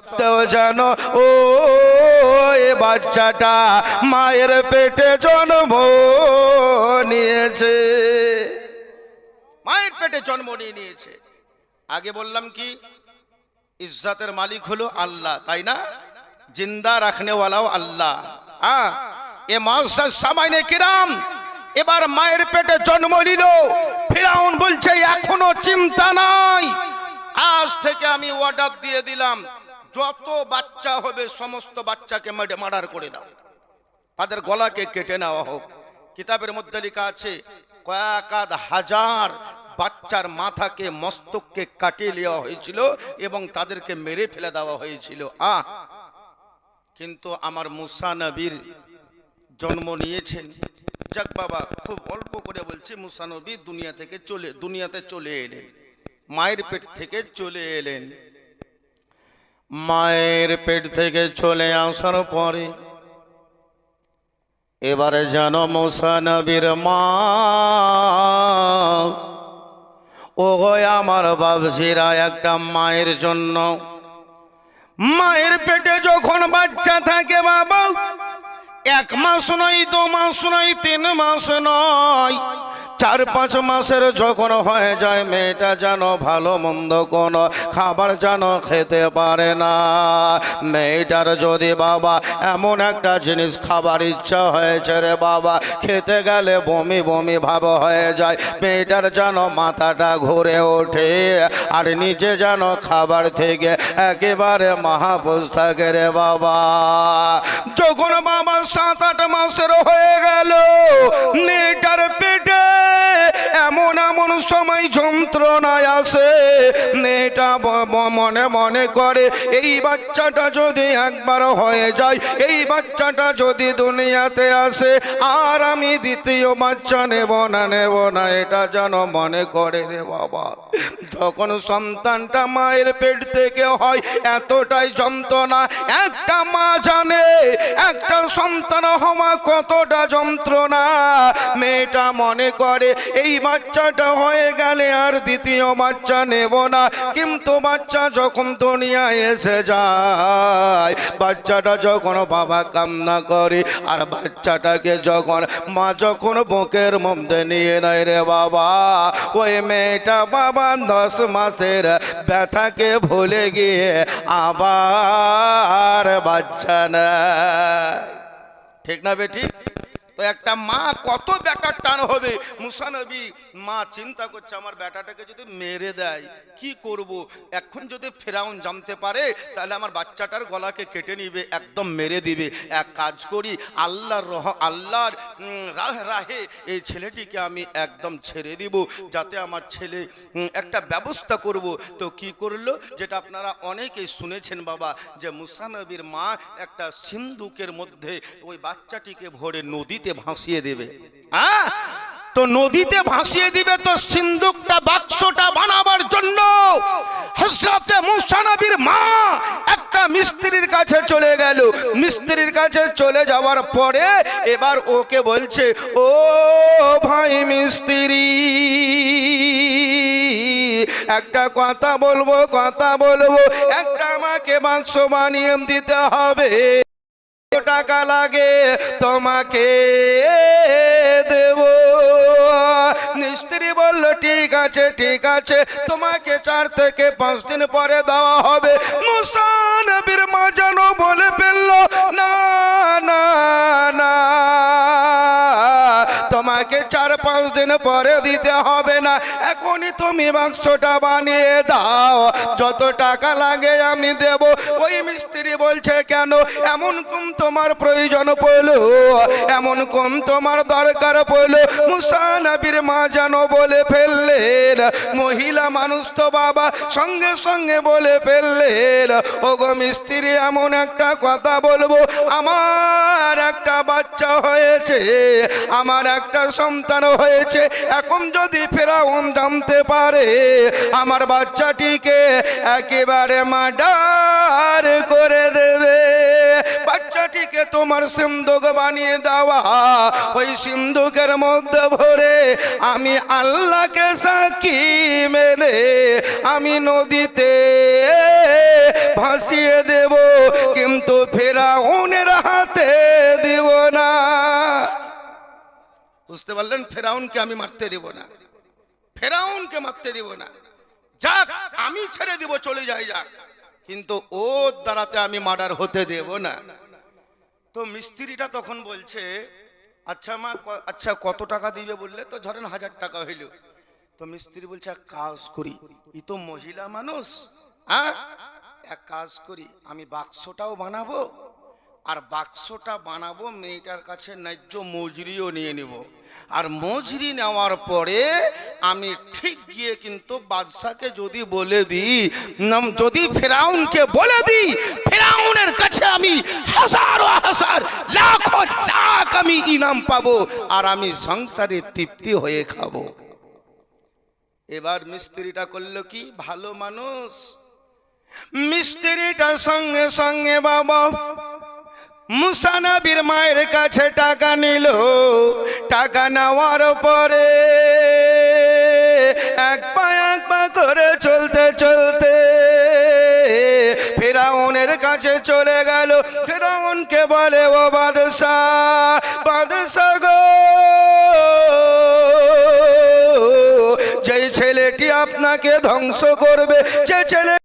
সত্ত্বেও যেন ও বাচ্চাটা মায়ের পেটে জন্ম নিয়েছে, মায়ের পেটে জন্ম নিয়েছে। আগে বললাম কি ইজ্জতের মালিক হলো আল্লাহ, তাই না? জিন্দা রাখনেওয়ালাও আল্লাহ। এ মুআজ্জাজ সামাইনে কিরাম, এবার মায়ের পেটে জন্ম নিল। ফিরাউন বলছে এখনো চিন্তা নাই, আজ থেকে আমি অর্ডার দিয়ে দিলাম যত বাচ্চা হবে সমস্ত বাচ্চাকে মার্ডার করে দাও, তাদের গলাকে কেটে নেওয়া হোক। কিতাবের মধ্যে লেখা আছে কয়েক হাজার বাচ্চার মাথাকে মস্তককে কাটিয়ে নেওয়া হয়েছিল এবং তাদেরকে মেরে ফেলে দেওয়া হয়েছিল। কিন্তু আমার মুসা নবীর জন্ম নিয়েছেন। যাক বাবা, খুব অল্প করে বলছি, মুসা নবী দুনিয়াতে চলে এলেন, মায়ের পেট থেকে চলে এলেন। মায়ের পেট থেকে চলে আসার পরে এবারে যেন মুসা নবীর মা, ও আমার বাবজিরা, একটা মায়ের জন্য মায়ের পেটে যখন বাচ্চা থাকে বাবা, 1 মাস নয়, 2 মাস নয়, 3 মাস নয়, 4-5 মাসের যখন হয়ে যায়, মেয়েটা যেন ভালো মন্দ কোনো খাবার যেন খেতে পারে না। মেয়েটার যদি বাবা এমন একটা জিনিস খাবার ইচ্ছা হয়েছে রে বাবা, খেতে গেলে বমি বমি ভাব হয়ে যায়, মেয়েটার যেন মাথাটা ঘুরে ওঠে আর নিজে যেন খাবার থেকে একেবারে মাহফুজ থাকে রে বাবা। যখন বাবা 7-8 মাসের হয়ে গেল, মেয়েটার পেটে এমন এমন সময় যন্ত্রণায় আসে, মেয়েটা মনে মনে করে এই বাচ্চাটা যদি একবার হয়ে যায়, এই বাচ্চাটা যদি দুনিয়াতে আসে, আর আমি দ্বিতীয় বাচ্চা নেব না, এটা যেন মনে করে রে বাবা। যখন সন্তানটা মায়ের পেট থেকে হয়, এতটাই যন্ত্রণা, একটা মা জানে একটা সন্তান হওয়া কতটা যন্ত্রণা। মেয়েটা মনে করে এই বাচ্চাটা হয়ে গেলে আর দ্বিতীয় বাচ্চা নেব না, কিন্তু বাচ্চা যখন দুনিয়ায় এসে যায়, বাচ্চাটা যখন বাবা কান্না করে, আর বাচ্চাটাকে যখন মা যখন বুকের মধ্যে নিয়ে নেয় রে বাবা, ওই মেয়েটা বাবা 10 মাসের ব্যথাকে ভুলে গিয়ে আবার বাচ্চা নেয়। ঠিক না বেটি? তো একটা মা কত বেটার টান হবে। মুসা নবী মা চিন্তা করছে আমার বেটাটাকে যদি মেরে দেয় কি করব, এখন যদি ফেরাউন জানতে পারে তাহলে আমার বাচ্চাটার গলাকে কেটে নিবে, একদম মেরে দিবে। এক কাজ করি, আল্লাহর রাহে এই ছেলেটিকে আমি একদম ছেড়ে দিব, যাতে আমার ছেলে একটা ব্যবস্থা করব। তো কি করলো, যেটা আপনারা অনেকেই শুনেছেন বাবা, যে মুসা নবীর মা একটা সিন্দুকের মধ্যে ওই বাচ্চাটিকে ভরে নদীতে ভাসিয়ে দেবে। তো নদীতে ভাসিয়ে দিবে, তো সিন্দুকটা বাক্সটা বানাবার জন্য হযরত মুসা নবীর মা একটা মিস্ত্রির কাছে চলে গেল। মিস্ত্রির কাছে চলে যাওয়ার পরে এবার ওকে বলছে, ও ভাই মিস্ত্রি, একটা কথা বলবো, একটা আমাকে বাক্স বানিয়ে দিতে হবে, টাকা লাগে তোমাকে দেব। মিস্ত্রি বলল ঠিক আছে, তোমাকে 4 থেকে 5 দিন পরে দেওয়া হবে। মুসা নবীর মা যেন বলে ফেলল, না, তোমাকে 4-5 দিন পরে দিতে হবে না, এখনই তুমি বাক্সটা বানিয়ে দাও, যত টাকা লাগে আমি দেব। ওই মিস্ত্রি বলছে, কেন, এমন কোন তোমার প্রয়োজন পড়লো, এমন কোন তোমার দরকার পড়লো? মুসা নবীর মা যেন বলে ফেললেন, মহিলা মানুষ তো বাবা, সঙ্গে সঙ্গে বলে ফেললেন, ওগো মিস্ত্রি, এমন একটা কথা বলবো, আমার একটা বাচ্চা হয়েছে, আমার একটা সন্তান হয়েছে, এখন যদি ফেরাউন জানতে পারে আমার বাচ্চাটিকে একেবারে মার্ডার করে দেবে। বাচ্চাটি ছেলেটিকে তোমার সিন্ধুক বানিয়ে দেওয়া, ওই সিন্ধুকের মধ্যে ভরে আমি আল্লাহকে সাক্ষী মেনে আমি নদীতে ভাসিয়ে দেব, কিন্তু ফেরাউনের হাতে দিব না। বুঝতে পারলেন? ফেরাউনকে আমি মারতে দেব না, ফেরাউনকে মারতে দেব না। যাক, আমি ছেড়ে দিব, চলে যাই যাক, কিন্তু ওর দ্বারাতে আমি মার্ডার হতে দেব না। তো মিস্ত্রিটা তখন বলছে, আচ্ছা মা, আচ্ছা কত টাকা দিবে বললে? তো ধরেন 1000 টাকা হইল। তো মিস্ত্রি বলছে এক কাজ করি, ই তো মহিলা মানুষ, হ্যাঁ এক কাজ করি, আমি বাক্সটাও বানাবো, আর বাক্সটা বানাবো মেয়েটার কাছে ন্যায্য মজুরিও নিয়ে নেব, আর মজুরি নেওয়ার পরে আমি ঠিক গিয়ে কিন্তু বাদশাকে যদি বলে দিই, যদি ফেরাউনকে বলে দিই, ফেরাউনের কাছে আমি হাজারো হাজার লাখো লাখ আমি ইনাম পাবো, আর আমি সংসারে তৃপ্তি হয়ে খাবো। এবার মিস্ত্রিটা করলো কি, ভালো মানুষ, মিস্ত্রিটা সঙ্গে সঙ্গে বাবা মুসা নবীর মায়ের কাছে টাকা নিল। টাকা নেওয়ার পরে এক পা করে চলতে চলতে ফেরাউনের কাছে চলে গেল। ফেরাউনকে বলে, ও বাদশাহ, বাদশাহ গো, যে ছেলেটি আপনাকে ধ্বংস করবে, যে ছেলে